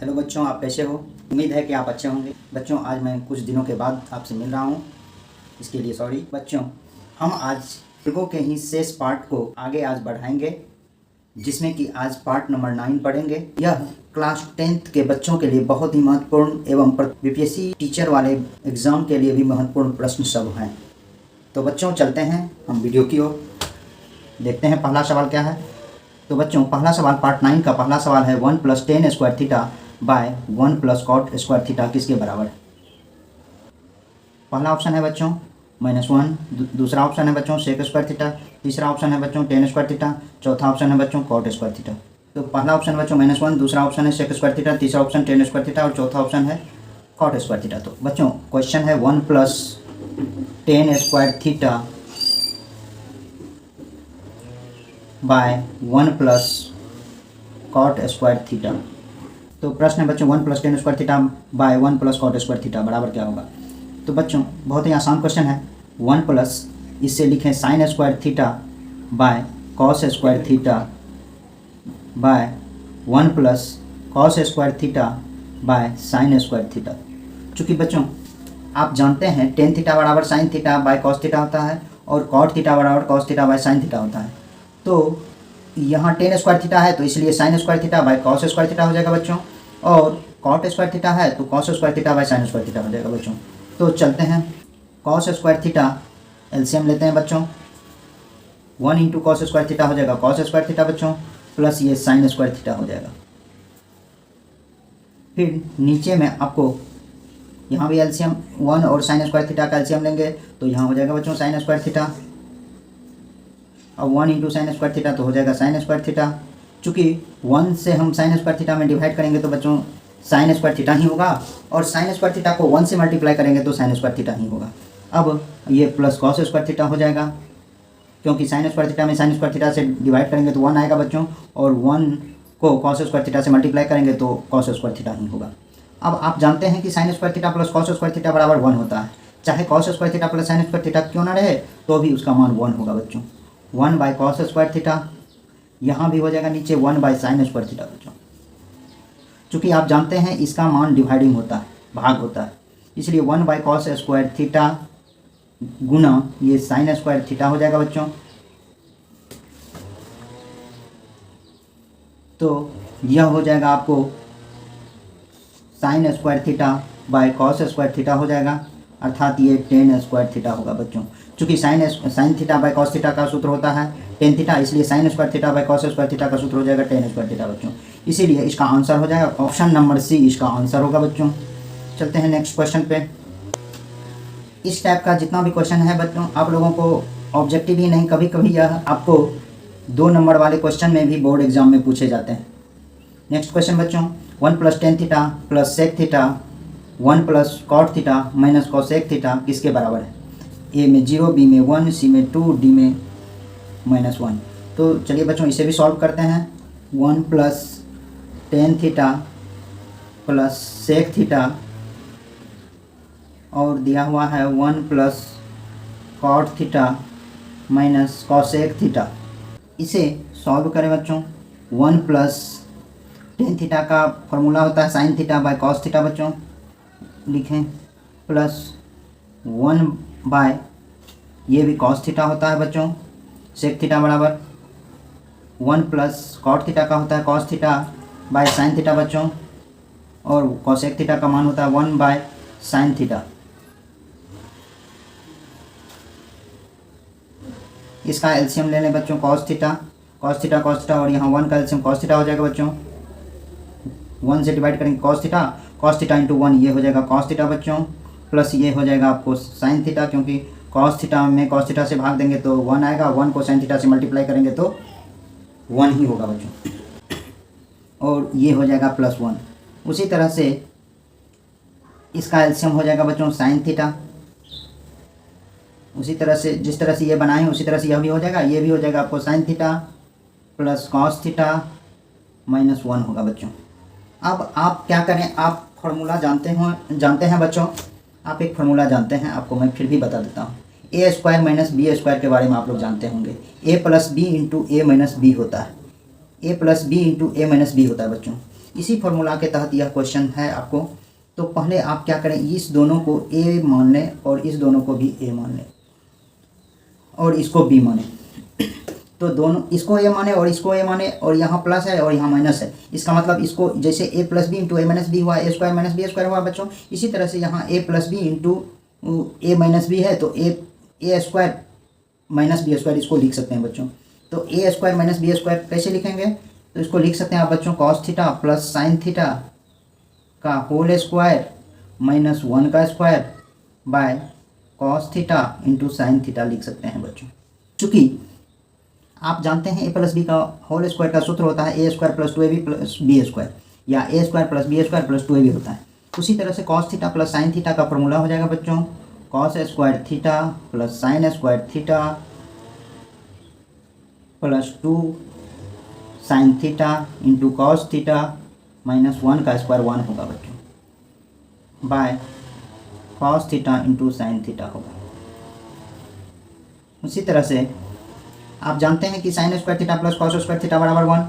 Hello बच्चों, आप कैसे हो? उम्मीद है कि आप अच्छे होंगे। बच्चों, आज मैं कुछ दिनों के बाद आपसे मिल रहा हूँ, इसके लिए सॉरी। बच्चों, हम आज वर्गों के ही शेष पार्ट को आगे आज बढ़ाएंगे, जिसमें कि आज पार्ट नंबर 9 पढ़ेंगे। यह क्लास 10th के बच्चों के लिए बहुत ही महत्वपूर्ण एवं बीपीएससी टीचर वाले एग्ज़ाम के लिए भी महत्वपूर्ण प्रश्न सब हैं। तो बच्चों, चलते हैं हम वीडियो की ओर, देखते हैं पहला सवाल क्या है। तो बच्चों, पहला सवाल पार्ट 9 का पहला सवाल है 1 + tan square theta by 1 + cot square theta किसके बराबर है? पहला ऑप्शन है बच्चों -1, दूसरा ऑप्शन है बच्चों sec स्क्वायर थीटा, तीसरा ऑप्शन है बच्चों tan स्क्वायर थीटा, चौथा ऑप्शन है बच्चों cot स्क्वायर थीटा। तो पहला ऑप्शन बच्चों -1, दूसरा ऑप्शन है sec स्क्वायर थीटा, तीसरा ऑप्शन tan स्क्वायर थीटा और चौथा ऑप्शन है cot स्क्वायर थीटा। तो बच्चों, क्वेश्चन है 1 + tan square theta by 1 + cot square theta. तो प्रश्न है बच्चों 1 + tan square theta by 1 + cot square theta बराबर क्या होगा? तो बच्चों, बहुत ही आसान क्वेश्चन है। 1 प्लस इससे लिखें sin square theta by cos square theta by 1 + cos square theta by sin square theta. चूँकि बच्चों आप जानते हैं tan थीटा बराबर sin theta by cos theta होता है और cot थीटा बराबर cos theta by sin theta होता है। तो यहाँ tan स्क्वायर थीटा है तो इसलिए sin square theta by cos square theta हो जाएगा बच्चों, और cot स्क्वायर थीटा है तो cos square theta by sin square theta हो जाएगा बच्चों। तो चलते हैं cos स्क्वायर थीटा एलसीएम लेते हैं बच्चों। 1 × cos स्क्वायर थीटा हो जाएगा cos स्क्वायर थीटा बच्चों, प्लस ये sin स्क्वायर थीटा हो जाएगा। फिर नीचे में आपको यहाँ भी एलसीएम 1 और sin स्क्वायर थीटा का एलसीएम लेंगे तो यहाँ हो जाएगा बच्चों sin स्क्वायर थीटा, अब 1 × sin स्क्वायर थीटा तो हो जाएगा sin स्क्वायर थीटा। चूँकि 1 से हम sin स्क्वायर थीटा में डिवाइड करेंगे तो बच्चों sin स्क्वायर थीटा ही होगा, और sin स्क्वायर थीटा को 1 से मल्टीप्लाई करेंगे तो sin स्क्वायर थीटा ही होगा। अब ये प्लस cos स्क्वायर थीटा हो जाएगा, क्योंकि sin स्क्वायर थीटा में sin स्क्वायर थीटा से डिवाइड करेंगे तो 1 आएगा बच्चों, और 1 को cos स्क्वायर थीटा से मल्टीप्लाई करेंगे तो cos स्क्वायर थीटा ही होगा। अब आप जानते हैं कि sin square theta plus cos square theta बराबर 1 होता है। चाहे cos square theta plus sin square theta क्यों ना रहे तो भी उसका मान 1 होगा बच्चों। 1 बाय cos स्क्वायर थीटा, यहाँ भी हो जाएगा नीचे 1 बाय sin स्क्वायर थीटा बच्चों। चूँकि आप जानते हैं इसका मान डिवाइडिंग होता है, भाग होता है, इसलिए 1 बाय cos स्क्वायर थीटा गुना ये sin स्क्वायर थीटा हो जाएगा बच्चों। तो यह हो जाएगा आपको sin square theta by cos square theta हो जाएगा, अर्थात ये tan स्क्वायर थीटा होगा बच्चों। चूँकि sin theta by cos theta का सूत्र होता है tan थीटा, इसलिए sin square theta by cos square theta का सूत्र हो जाएगा tan स्क्वायर थीटा बच्चों। इसीलिए इसका आंसर हो जाएगा ऑप्शन नंबर सी, इसका आंसर होगा बच्चों। चलते हैं नेक्स्ट क्वेश्चन पे। इस टाइप का जितना भी क्वेश्चन है बच्चों, आप लोगों को ऑब्जेक्टिव ही नहीं, कभी कभी यह आपको 2 नंबर वाले क्वेश्चन में भी बोर्ड एग्जाम में पूछे जाते हैं। नेक्स्ट क्वेश्चन बच्चों 1 + tan theta plus sec theta 1 + cot theta minus cosec theta किसके बराबर है? ए में 0, बी में 1, सी में 2, डी में -1। तो चलिए बच्चों इसे भी सॉल्व करते हैं। 1 + tan theta plus sec theta और दिया हुआ है 1 + cot theta minus cosec theta. इसे सॉल्व करें बच्चों। 1 + tan थीटा का फॉर्मूला होता है sin theta by cos theta बच्चों, लिखें, प्लस 1 बाय ये भी cos थीटा होता है बच्चों, sec थीटा बराबर 1 + cot थीटा का होता है cos theta by sin theta बच्चों, और cosec थीटा का मान होता है 1 बाय sin थीटा। इसका एलसीएम ले लें बच्चों, cos थीटा और यहाँ 1 का एलसीएम cos थीटा हो जाएगा बच्चों। 1 से डिवाइड करेंगे cos थीटा इंटू 1 ये हो जाएगा cos थीटा बच्चों, प्लस ये हो जाएगा आपको sin थीटा, क्योंकि cos थीटा में cos थीटा से भाग देंगे तो 1 आएगा, 1 को sin थीटा से मल्टीप्लाई करेंगे तो 1 ही होगा बच्चों, और ये हो जाएगा +1। उसी तरह से इसका एलसीएम हो जाएगा बच्चों sin थीटा, उसी तरह से जिस तरह से ये बनाए हैं उसी तरह से यह भी हो जाएगा, ये भी हो जाएगा आपको sin theta plus cos theta -1 होगा बच्चों। अब आप क्या करें, आप फार्मूला जानते हैं बच्चों, आप एक फार्मूला जानते हैं, आपको मैं फिर भी बता देता हूँ। a² - b² के बारे में आप लोग जानते होंगे। a + b × a - b होता है, a + b × a - b होता है बच्चों। इसी फॉर्मूला के तहत यह क्वेश्चन है आपको। तो पहले आप क्या करें, इस दोनों को ए मान लें और इस दोनों को भी ए मान लें और इसको बी माने। तो दोनों, इसको ए माने और इसको ए माने, और यहाँ प्लस है और यहाँ माइनस है। इसका मतलब इसको जैसे ए plus B into A minus B हुआ, ए स्क्वायर माइनस बी स्क्वायर हुआ बच्चों, इसी तरह से यहाँ ए plus B into A minus B है तो ए स्क्वायर माइनस बी स्क्वायर इसको लिख सकते हैं बच्चों। तो ए स्क्वायर माइनस बी स्क्वायर कैसे लिखेंगे, तो इसको लिख सकते हैं आप बच्चों cos theta plus sine theta का होल स्क्वायर माइनस 1 का square by cos theta into sine theta लिख सकते हैं बच्चों। चूँकि आप जानते हैं ए प्लस बी का होल स्क्वायर का सूत्र होता है A square plus 2ab plus B square, या A square plus B square plus 2ab होता है। उसी तरह से cos theta plus sine theta का फॉर्मूला हो जाएगा बच्चों cos square theta plus sine square theta plus 2 sine theta into cos theta minus 1 का स्क्वायर 1 होगा बच्चों by cos theta into sine theta होगा। उसी तरह से आप जानते हैं कि sign square theta plus cos square theta बराबर 1,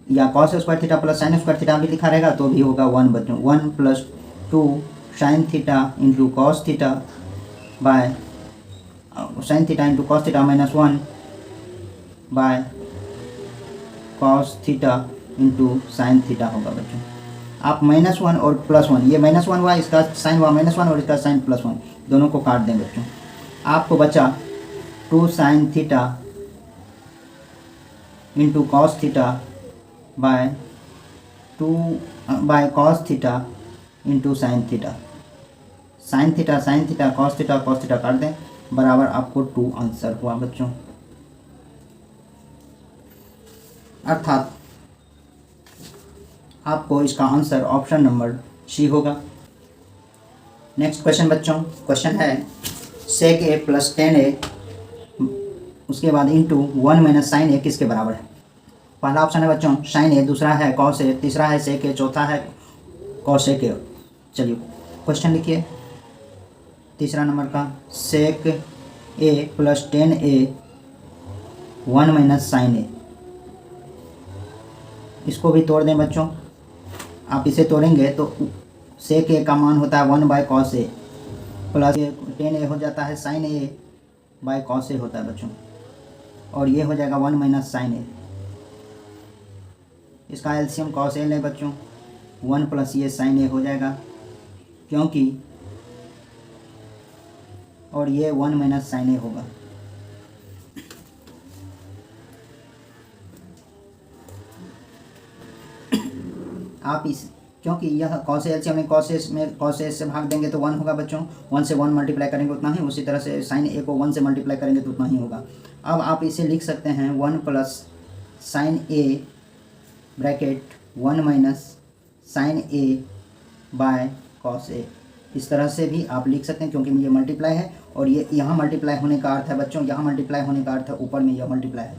या cos square theta plus sine square theta भी लिखा रहेगा तो भी होगा 1 बच्चों। 1 plus 2 sine theta into cos theta by sine theta into cos theta minus 1 by cos theta into sine theta होगा बच्चों। आप -1 और +1, ये -1 हुआ, इसका साइन हुआ -1 और इसका साइन +1, दोनों को काट दें बच्चों। आपको बचा 2 sine theta into cos theta by cos theta into sine theta. Sine theta cos theta काट दें, बराबर आपको 2 आंसर हुआ बच्चों। अर्थात आपको इसका आंसर ऑप्शन नंबर सी होगा। नेक्स्ट क्वेश्चन बच्चों, क्वेश्चन है सेक ए प्लस 10a उसके बाद इंटू 1 माइनस साइन ए किसके बराबर है। पहला ऑप्शन है बच्चों साइन ए, दूसरा है कॉस ए, तीसरा है सेक ए, चौथा है कॉस ए के। चलिए क्वेश्चन लिखिए तीसरा नंबर का, सेक ए प्लस 10a 1 माइनस साइन ए, इसको भी तोड़ दें बच्चों। आप इसे तोड़ेंगे तो सेक ए का मान होता है 1 बाय कॉस ए प्लस 10a हो जाता है साइन ए बाय कॉस ए होता है बच्चों, और ये हो जाएगा 1 माइनस साइन ए। इसका एलसीएम कॉस ए लें बच्चों, 1 प्लस ये साइन ए हो जाएगा क्योंकि, और ये 1 माइनस साइन ए होगा। आप इस, क्योंकि यह कॉस एलसीएम में कॉस ए से भाग देंगे तो 1 होगा बच्चों, 1 से 1 मल्टीप्लाई करेंगे उतना ही, उसी तरह से साइन ए को 1 से मल्टीप्लाई करेंगे तो उतना ही होगा। अब आप इसे लिख सकते हैं 1 plus sine A bracket 1 minus sine A by cos A, इस तरह से भी आप लिख सकते हैं क्योंकि ये मल्टीप्लाई है और ये यहाँ मल्टीप्लाई होने का अर्थ है बच्चों, यहाँ मल्टीप्लाई होने का अर्थ है ऊपर में यह मल्टीप्लाई है।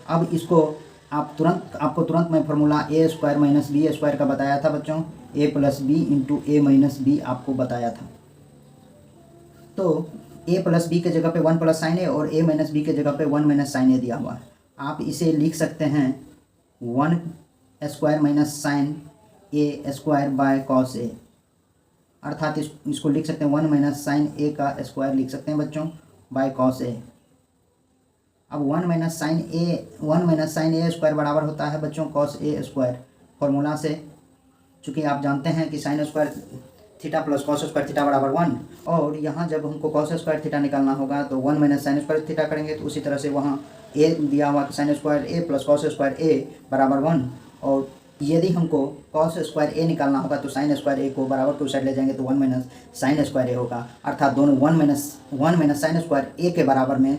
अब इसको आपको तुरंत मैं फार्मूला ए स्क्वायर माइनस बी स्क्वायर का बताया था बच्चों, ए plus B into A minus B आपको बताया था। तो ए प्लस बी के जगह पे 1 प्लस साइन ए और ए माइनस बी के जगह पे 1 माइनस साइन ए दिया हुआ है। आप इसे लिख सकते हैं 1 square minus sine A square by cos A, अर्थात इसको लिख सकते हैं 1 माइनस साइन ए का स्क्वायर लिख सकते हैं बच्चों बाय कॉस ए। अब 1 माइनस साइन ए स्क्वायर बराबर होता है बच्चों कॉस ए स्क्वायर फॉर्मूला से, चूँकि आप जानते हैं कि sign square theta plus cos square theta बराबर 1, और यहाँ जब हमको कॉस स्क्वायर थीटा निकालना होगा तो 1 माइनस साइन स्क्वायर थीटा करेंगे, तो उसी तरह से वहाँ ए दिया हुआ कि साइन स्क्वायर ए प्लस कॉस स्क्वायर ए बराबर 1, और यदि हमको कॉस स्क्वायर ए निकालना होगा तो साइन स्क्वायर ए को बराबर के उस साइड ले जाएंगे तो 1 माइनस साइन स्क्वायर ए होगा, अर्थात दोनों 1 माइनस साइन स्क्वायर ए के बराबर में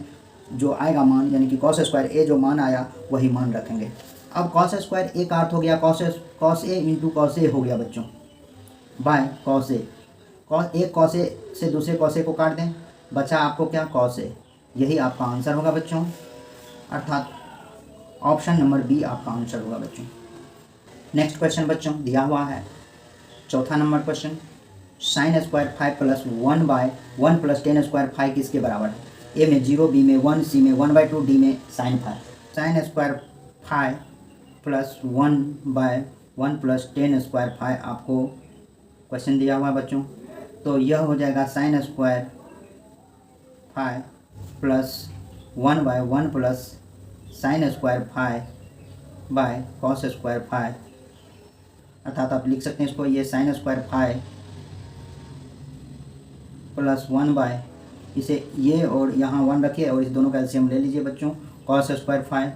जो आएगा मान, यानी कि कॉस स्क्वायर ए जो मान आया वही मान रखेंगे। अब कॉस स्क्वायर ए का अर्थ हो गया cos A into cos A हो गया बच्चों बाय कॉस ए। एक कॉस ए से दूसरे कॉस ए को काट दें, बचा आपको क्या कॉस ए, यही आपका आंसर होगा बच्चों, अर्थात ऑप्शन नंबर बी आपका आंसर होगा बच्चों। नेक्स्ट क्वेश्चन बच्चों दिया हुआ है चौथा number question, sine square 5 plus 1 by 1 plus 10 square 5 किसके बराबर है। ए में 0, बी में 1, सी में 1/2, डी में sine 5। Sine square 5 plus 1 by 1 plus tan square five आपको क्वेश्चन दिया हुआ है बच्चों। तो यह हो जाएगा sine square five plus 1/1 plus sine square five by cos square five, अर्थात आप लिख सकते हैं इसको, ये sine square five plus 1 by, इसे ये और यहाँ 1 रखिए और इस दोनों का एलसीएम ले लीजिए बच्चों, कॉस स्क्वायर फाइव,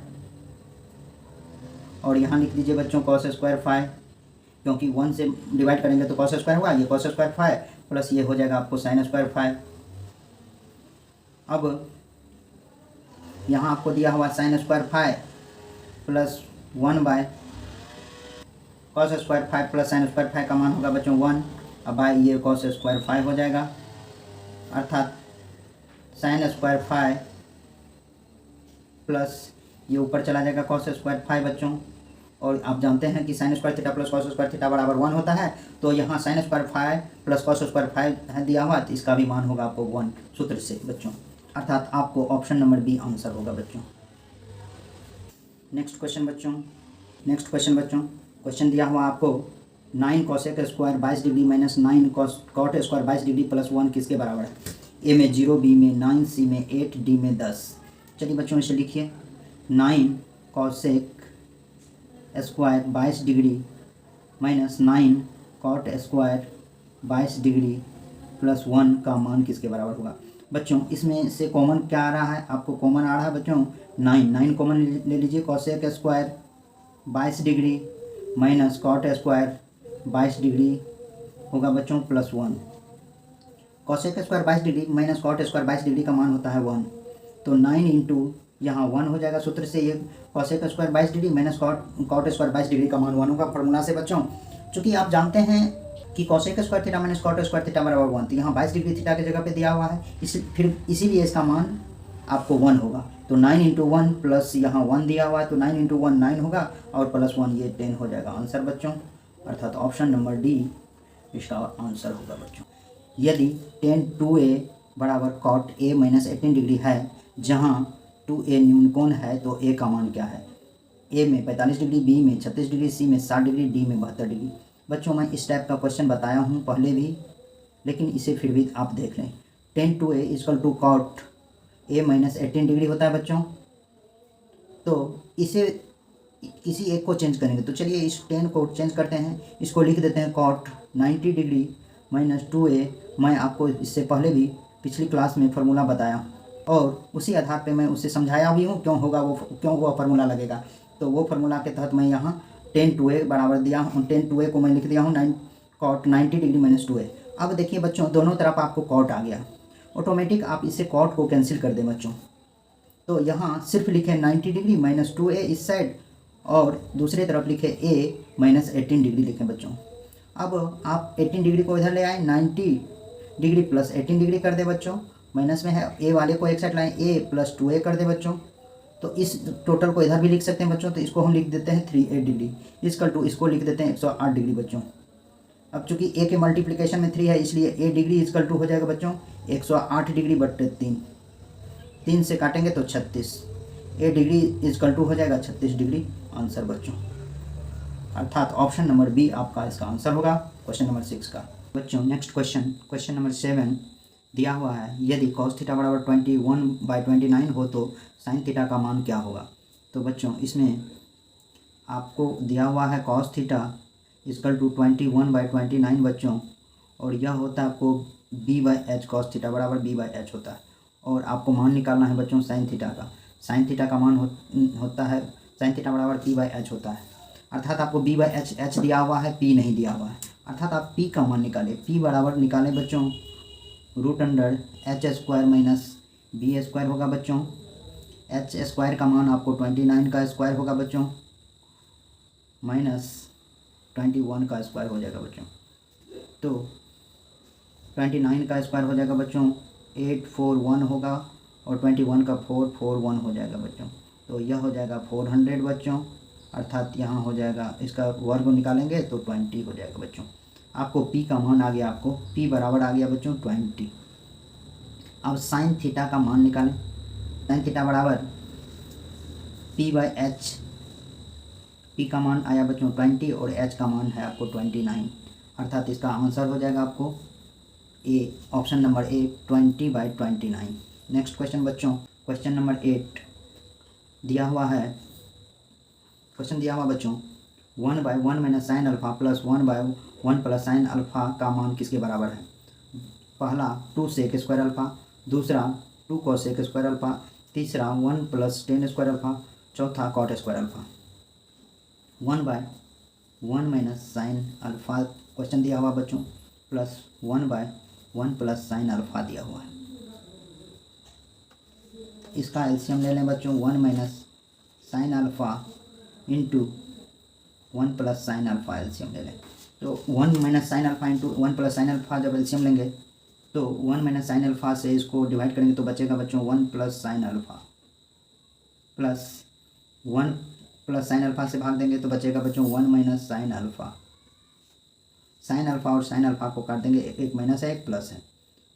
और यहाँ लिख दीजिए बच्चों कॉस स्क्वायर फाइव, क्योंकि 1 से डिवाइड करेंगे तो कॉस स्क्वायर हुआ, ये कॉस स्क्वायर फाइव प्लस ये हो जाएगा आपको साइन स्क्वायर फाइव। अब यहाँ आपको दिया हुआ sign square five plus 1 bye cos square five plus sine square five का मान होगा बच्चों 1, अब बाय ये कॉस स्क्वायर फाइव हो जाएगा, अर्थात साइन स्क्वायर फाइव प्लस ये ऊपर चला जाएगा कॉस स्क्वायर फाइव बच्चों। और आप जानते हैं कि sign square theta plus cos square theta बराबर 1 होता है, तो यहाँ sign square five plus cos square five है दिया हुआ, तो इसका भी मान होगा आपको 1 सूत्र से बच्चों, अर्थात आपको ऑप्शन नंबर बी आंसर होगा बच्चों। नेक्स्ट क्वेश्चन बच्चों, क्वेश्चन दिया हुआ आपको 9 cosec square 22 degree minus 9 cot square 22 degree plus 1 किसके बराबर है? ए में 0, बी में 9, सी में 8, डी में 10। चलिए बच्चों इसे लिखिए, 9 cosec square 22 degree minus 9 cot square 22 degree plus 1 का मान किसके बराबर होगा? बच्चों इसमें से कॉमन क्या आ रहा है? आपको कॉमन आ रहा है बच्चों 9 कॉमन ले लीजिए, cosec square 22 degree minus cot square 22 degree होगा बच्चों plus 1। Cosec square 22 degree minus cot square 22 degree का मान होता है 1, तो 9 इंटू यहाँ 1 हो जाएगा सूत्र से, ये cosec square 22 degree minus cot square 22 degree का मान 1 होगा फॉर्मूला से बच्चों। चूँकि आप जानते हैं कि cosec square theta minus cot square theta बराबर 1, तो यहाँ 22 डिग्री थीटा की जगह पे दिया हुआ है, इसीलिए इसका मान आपको 1 होगा। तो 9 इंटू 1 प्लस यहाँ 1 दिया हुआ है, तो 9 इंटू 1 9 होगा और प्लस 1 ये 10 हो जाएगा आंसर बच्चों, अर्थात ऑप्शन नंबर डी इसका आंसर होगा बच्चों। यदि tan 2a बराबर कॉट a माइनस 18 डिग्री है, जहाँ 2a न्यून कोण है, तो a का मान क्या है? a में 45 डिग्री, b में 36 डिग्री, c में 60 डिग्री, d में 72 डिग्री। बच्चों मैं इस टाइप का क्वेश्चन बताया हूँ पहले भी, लेकिन इसे फिर भी आप देख लें। tan 2a equal to cot a minus 18 degree होता है बच्चों, तो इसे किसी एक को चेंज करेंगे, तो चलिए इस tan को चेंज करते हैं, इसको लिख देते हैं कॉट 90 डिग्री माइनस 2a। मैं आपको इससे पहले भी पिछली क्लास में फार्मूला बताया और उसी आधार पे मैं उसे समझाया भी हूँ क्यों वो फार्मूला लगेगा। तो वो फार्मूला के तहत मैं यहाँ tan 2a बराबर दिया हूँ, tan 2a को मैं लिख दिया हूँ कॉट 90 डिग्री माइनस 2a। अब देखिए बच्चों दोनों तरफ आपको कॉट आ गया, ऑटोमेटिक आप इसे कॉट को कैंसिल कर दें बच्चों। तो यहाँ सिर्फ लिखे 90 डिग्री माइनस 2a इस साइड और दूसरी तरफ लिखे a माइनस 18 डिग्री लिखें बच्चों। अब आप 18 डिग्री को इधर ले आए, 90 डिग्री प्लस 18 डिग्री कर दे बच्चों, माइनस में है, a वाले को एक साइड लाएँ, a प्लस 2a कर दे बच्चों। तो इस टोटल को इधर भी लिख सकते हैं बच्चों, तो इसको हम लिख देते हैं 38 डिग्री इक्वल टू, इसको लिख देते हैं 108 डिग्री बच्चों। अब चूंकि a के मल्टीप्लिकेशन में 3 है, इसलिए a डिग्री इक्वल टू हो जाएगा बच्चों 108 डिग्री बट्टे 3 से काटेंगे तो 36, a डिग्री इक्वल टू हो जाएगा 36 डिग्री आंसर बच्चों, अर्थात ऑप्शन नंबर बी आपका इसका आंसर होगा क्वेश्चन नंबर 6 का। बच्चों नेक्स्ट क्वेश्चन नंबर 7 दिया हुआ है, यदि cos थीटा बराबर 21/29 हो तो sin थीटा का मान क्या होगा? तो बच्चों इसमें आपको दिया हुआ है cos थीटा इक्वल टू 21/29 बच्चों, और यह होता है आपको b/h, cos थीटा बराबर b/h होता है, और आपको मान निकालना है बच्चों sin थीटा का। sin थीटा का मान होता है, sin थीटा बराबर p/h होता है, अर्थात आपको b/h h दिया हुआ है, p नहीं दिया हुआ है, अर्थात आप p का मान निकालें। p बराबर निकालें बच्चों √h² माइनस b² होगा बच्चों, h² का मान आपको 29 का स्क्वायर होगा बच्चों, माइनस 21 का स्क्वायर हो जाएगा बच्चों, तो 29 का स्क्वायर हो जाएगा बच्चों 841 होगा, और 21 का 441 हो जाएगा बच्चों, तो यह हो जाएगा 400 बच्चों, अर्थात यहाँ हो जाएगा, इसका वर्ग निकालेंगे तो 20 हो जाएगा बच्चों। आपको p का मान आ गया, आपको p बराबर आ गया बच्चों 20। अब sin थीटा का मान निकालें, sin थीटा बराबर p/h P का मान आया बच्चों 20 और H का मान है आपको 29, अर्थात इसका आंसर हो जाएगा आपको A, option number A 20/29। Next question बच्चों, क्वेश्चन नंबर 8 दिया हुआ है, क्वेश्चन दिया हुआ बच्चों 1/1 minus sine alpha plus 1/1 plus sine alpha का मान किसके बराबर है। पहला 2 सेक स्क्वायर अल्फा, दूसरा 2 कोसेक स्क्वायर अल्फा, तीसरा 1 प्लस टेन स्क्वायर अल्फा, चौथा cot square alpha. 1/1 minus sine alpha question दिया हुआ बच्चों, प्लस 1/1 प्लस साइन अल्फा दिया हुआ है। इसका एलसीएम ले लें बच्चों, 1 minus sine alpha into 1 plus sine alpha LCM ले लें। तो 1 minus sine alpha into 1 plus sine alpha जब एलसीएम लेंगे तो 1 माइनस साइन अल्फा से इसको डिवाइड करेंगे तो बचेगा बच्चों 1 plus sine alpha, plus 1 plus sine alpha से भाग देंगे तो बचेगा बच्चों 1 minus sine alpha. Sine alpha और साइन अल्फा को काट देंगे, एक माइनस है एक प्लस है।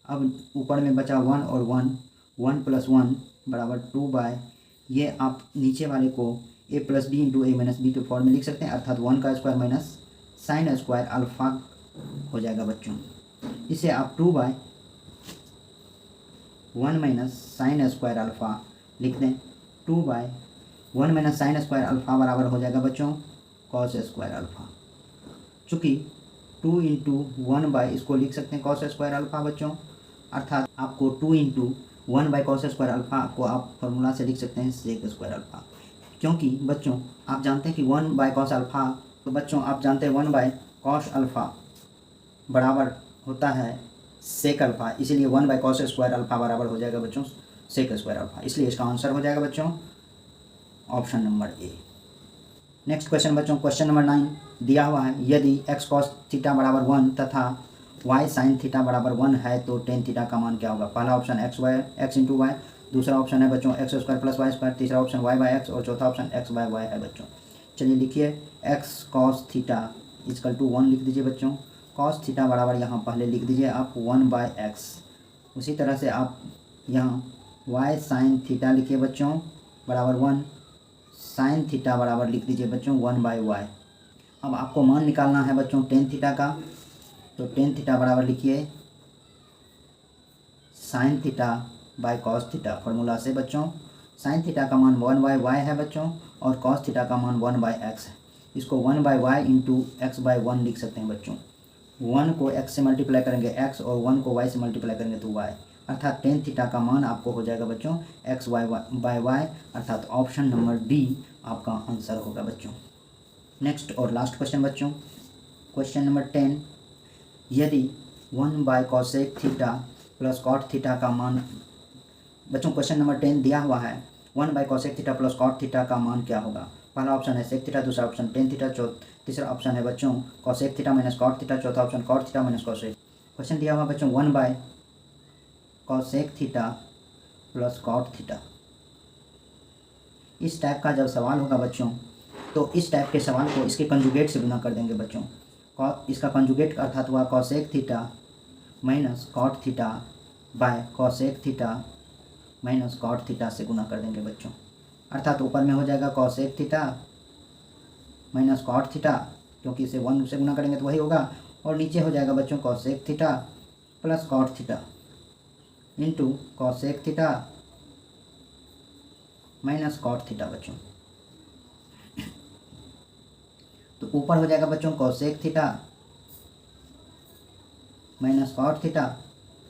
अब ऊपर में बचा 1 और 1 प्लस 1 बराबर 2 ये आप नीचे वाले को a plus B into A minus B के फॉर्म में लिख सकते हैं, अर्थात 1 का square minus sine square alpha हो जाएगा बच्चों। इसे आप 2/1 माइनस साइन स्क्वायर अल्फा लिख दें। 2/1 माइनस साइन स्क्वायर अल्फा बराबर हो जाएगा बच्चों कॉस स्क्वायर अल्फा। चूँकि 2 इंटू 1 इसको लिख सकते हैं कॉस स्क्वायर अल्फा बच्चों, अर्थात आपको 2 इंटू 1 कॉस स्क्वायर अल्फा को आप फॉर्मूला से लिख सकते हैं सेक स्क्वायर अल्फा। क्योंकि बच्चों आप जानते हैं कि 1 कॉस अल्फा, तो बच्चों आप जानते हैं 1 कॉस अल्फा बराबर होता है सेक अल्फा, इसीलिए 1 कॉस स्क्वायर अल्फा बराबर हो जाएगा बच्चों सेक स्क्वायर अल्फा, इसलिए इसका आंसर हो जाएगा बच्चों ऑप्शन नंबर ए। नेक्स्ट क्वेश्चन बच्चों, क्वेश्चन नंबर 9 दिया हुआ है, यदि x कॉस थीटा बराबर 1 तथा y साइन थीटा बराबर 1 है तो टेन थीटा का मान क्या होगा। पहला ऑप्शन x इंटू वाई, दूसरा ऑप्शन है बच्चों x square plus Y square, तीसरा ऑप्शन y/x और चौथा ऑप्शन x/y है बच्चों। चलिए लिखिए x cos theta equal to 1 लिख दीजिए बच्चों। कॉस थीटा बराबर यहाँ पहले लिख दीजिए आप 1/x। उसी तरह से आप यहाँ y साइन थीटा लिखिए बच्चों बराबर 1, साइन थीटा बराबर लिख दीजिए बच्चों 1/y। अब आपको मान निकालना है बच्चों टेन थीटा का, तो टेन थीटा बराबर लिखिए sine theta by cos theta formula से बच्चों। साइन थीटा का मान 1/y है बच्चों और कॉस थीटा का मान 1/x है। इसको 1/y इंटू x/1 लिख सकते हैं बच्चों। 1 को x से मल्टीप्लाई करेंगे x और 1 को y से मल्टीप्लाई करेंगे तो y, अर्थात टेन थीटा का मान आपको हो जाएगा बच्चों x/y, अर्थात ऑप्शन नंबर डी आपका आंसर होगा बच्चों। नेक्स्ट और लास्ट क्वेश्चन बच्चों, क्वेश्चन नंबर 10, यदि 1 cosec theta plus cot theta का मान बच्चों, क्वेश्चन नंबर 10 दिया हुआ है 1 cosec theta plus cot theta का मान क्या होगा। पहला ऑप्शन है सेक थीटा, दूसरा ऑप्शन टेन थीटा, तीसरा ऑप्शन है बच्चों cosec theta minus cot theta, चौथा option cot theta minus cosec. Question दिया हुआ बच्चों 1 cosec theta plus cot theta. इस टाइप का जब सवाल होगा बच्चों तो इस टाइप के सवाल को इसके कंजुगेट से गुना कर देंगे बच्चों। इसका कंजुगेट अर्थात हुआ cosec theta minus cot theta by cosec theta minus cot theta से गुना कर देंगे बच्चों, अर्थात ऊपर में हो जाएगा cosec theta minus cot theta, क्योंकि इसे 1 से गुना करेंगे तो वही होगा, और नीचे हो जाएगा बच्चों cosec theta plus cot theta into cosec theta minus cot theta बच्चों। तो ऊपर हो जाएगा बच्चों cosec theta minus cot theta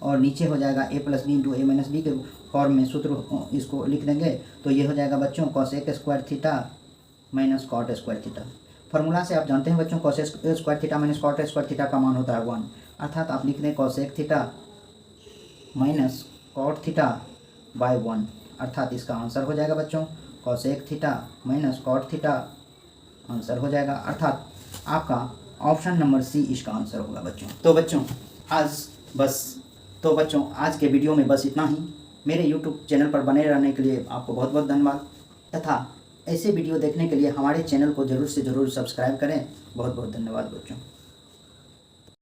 और नीचे हो जाएगा a plus B into A minus B के फॉर्म में सूत्र इसको लिख देंगे, तो ये हो जाएगा बच्चों cosec square theta minus cot square theta. Formula से आप जानते हैं बच्चों cosec square theta minus cot square theta का मान होता है 1, अर्थात आप लिख दें cosec theta minus cot theta by 1, अर्थात इसका आंसर हो जाएगा बच्चों cosec theta minus cot theta answer हो जाएगा, अर्थात आपका ऑप्शन नंबर सी इसका आंसर होगा बच्चों। तो बच्चों आज के वीडियो में बस इतना ही। मेरे यूट्यूब चैनल पर बने रहने के लिए आपको बहुत बहुत धन्यवाद, तथा ऐसे वीडियो देखने के लिए हमारे चैनल को ज़रूर से ज़रूर सब्सक्राइब करें। बहुत बहुत धन्यवाद बच्चों।